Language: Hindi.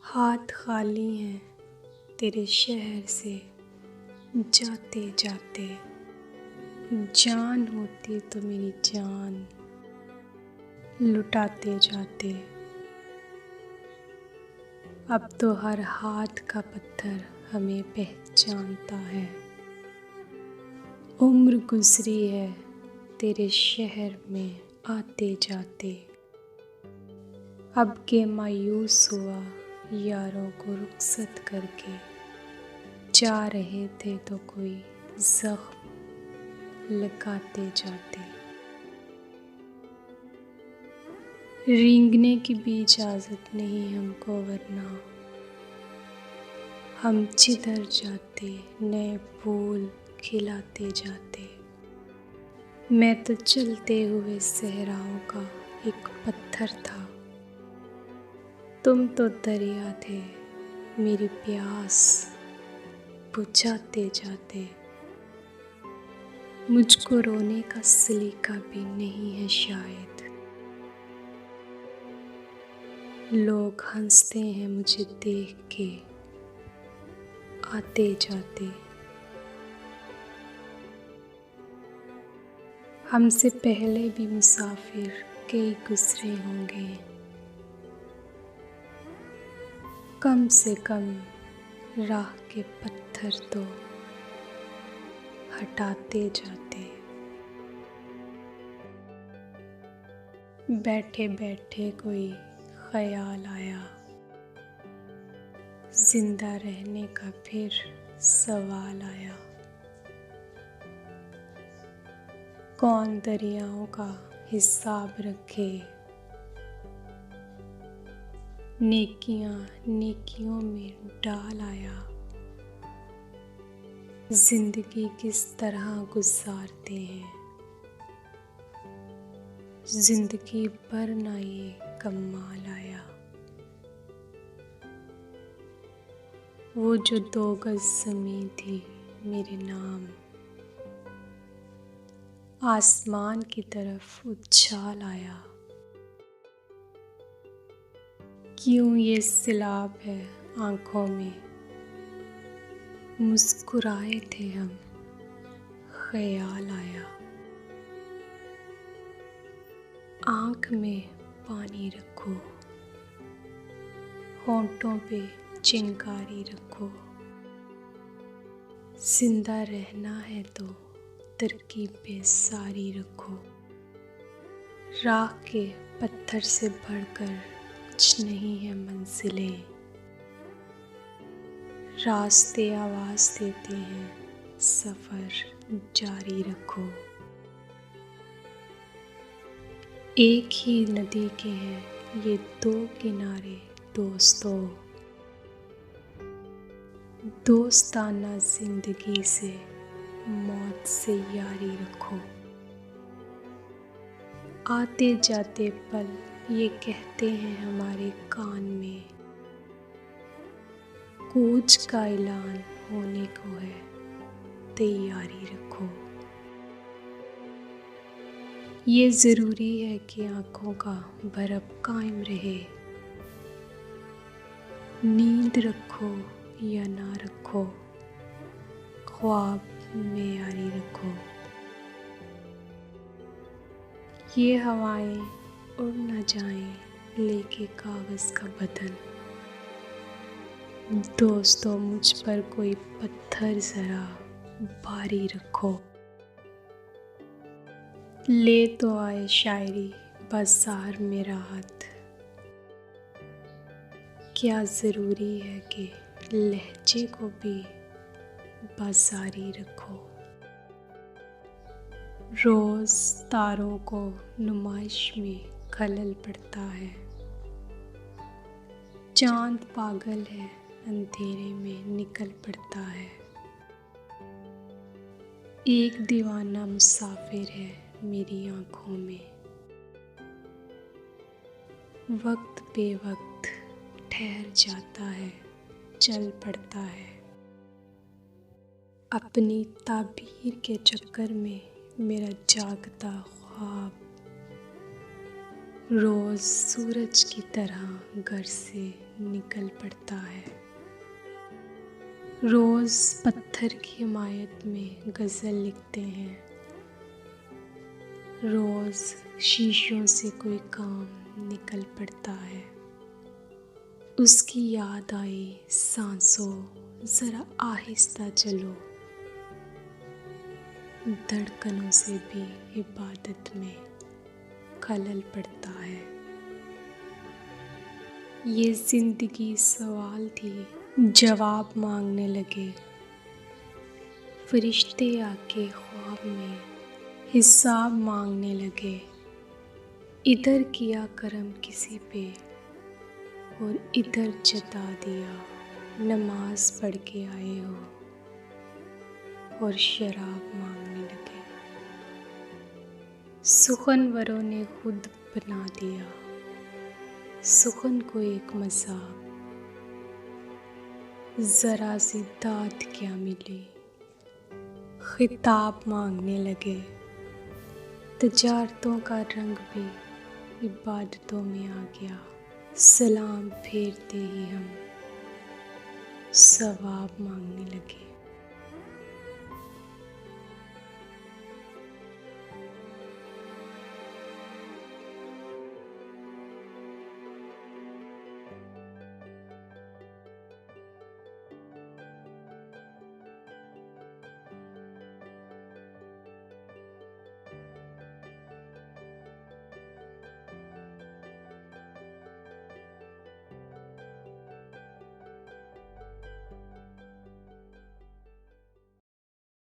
हाथ खाली हैं तेरे शहर से जाते जाते। जान होती तो मेरी जान लुटाते जाते। अब तो हर हाथ का पत्थर हमें पहचानता है। उम्र गुजरी है तेरे शहर में आते जाते। अब के मायूस हुआ यारों को रुखसत करके। जा रहे थे तो कोई जख्म लगाते जाते। रेंगने की भी इजाज़त नहीं हमको, वरना हम जिधर जाते नए फूल खिलाते जाते। मैं तो चलते हुए सहराओं का एक पत्थर था, तुम तो दरिया थे मेरी प्यास बुझाते जाते। मुझको रोने का सलीका भी नहीं है शायद। लोग हंसते हैं मुझे देख के आते जाते। हमसे पहले भी मुसाफिर कई गुजरे होंगे, कम से कम राह के पत्थर तो हटाते जाते। बैठे बैठे कोई ख्याल आया, जिंदा रहने का फिर सवाल आया। कौन दरियाओं का हिसाब रखे, नेकियां नेकियों में डाल आया। जिंदगी किस तरह गुजारते हैं, जिंदगी भर ना ये कमाल आया। वो जो 2 गज ज़मीं थी मेरे नाम, आसमान की तरफ उछाल आया। क्यों ये सिलाब है आँखों में, मुस्कुराए थे हम ख्याल आया। आँख में पानी रखो, होंठों पे चिंगारी रखो। जिंदा रहना है तो तरकीबें सारी रखो। राह के पत्थर से बढ़कर कुछ नहीं है मंजिलें। रास्ते आवाज़ देते हैं, सफ़र जारी रखो। एक ही नदी के हैं ये 2 किनारे दोस्तों। दोस्ताना जिंदगी से मौत से यारी रखो। आते जाते पल ये कहते हैं हमारे कान में, कूच का ऐलान होने को है तैयारी रखो। ये ज़रूरी है कि आँखों का बरफ कायम रहे। नींद रखो या ना रखो, ख्वाब में यारी रखो। ये हवाएं उड़ न जाएं लेके कागज़ का बदन। दोस्तों मुझ पर कोई पत्थर ज़रा भारी रखो। ले तो आए शायरी बाजार में राहत, क्या ज़रूरी है कि लहजे को भी बाजारी रखो। रोज़ तारों को नुमाइश में खलल पड़ता है। चाँद पागल है अंधेरे में निकल पड़ता है। एक दीवाना मुसाफिर है मेरी आँखों में, वक्त बेवक्त ठहर जाता है, चल पड़ता है। अपनी ताबीर के चक्कर में मेरा जागता ख्वाब रोज सूरज की तरह घर से निकल पड़ता है। रोज पत्थर की हिमायत में गज़ल लिखते हैं। रोज शीशों से कोई काम निकल पड़ता है। उसकी याद आई सांसों, ज़रा आहिस्ता चलो। धड़कनों से भी इबादत में खलल पड़ता है। ये जिंदगी सवाल थी, जवाब मांगने लगे। फरिश्ते आके ख्वाब में हिसाब मांगने लगे। इधर किया करम किसी पे और इधर जता दिया, नमाज पढ़ के आए हो और शराब मांगने लगे। सुखनवरों ने खुद बना दिया सुखन को एक मजाक। ज़रा सी दाद क्या मिली, खिताब मांगने लगे। तजारतों का रंग भी इबादतों में आ गया। सलाम फेरते ही हम सवाब मांगने लगे।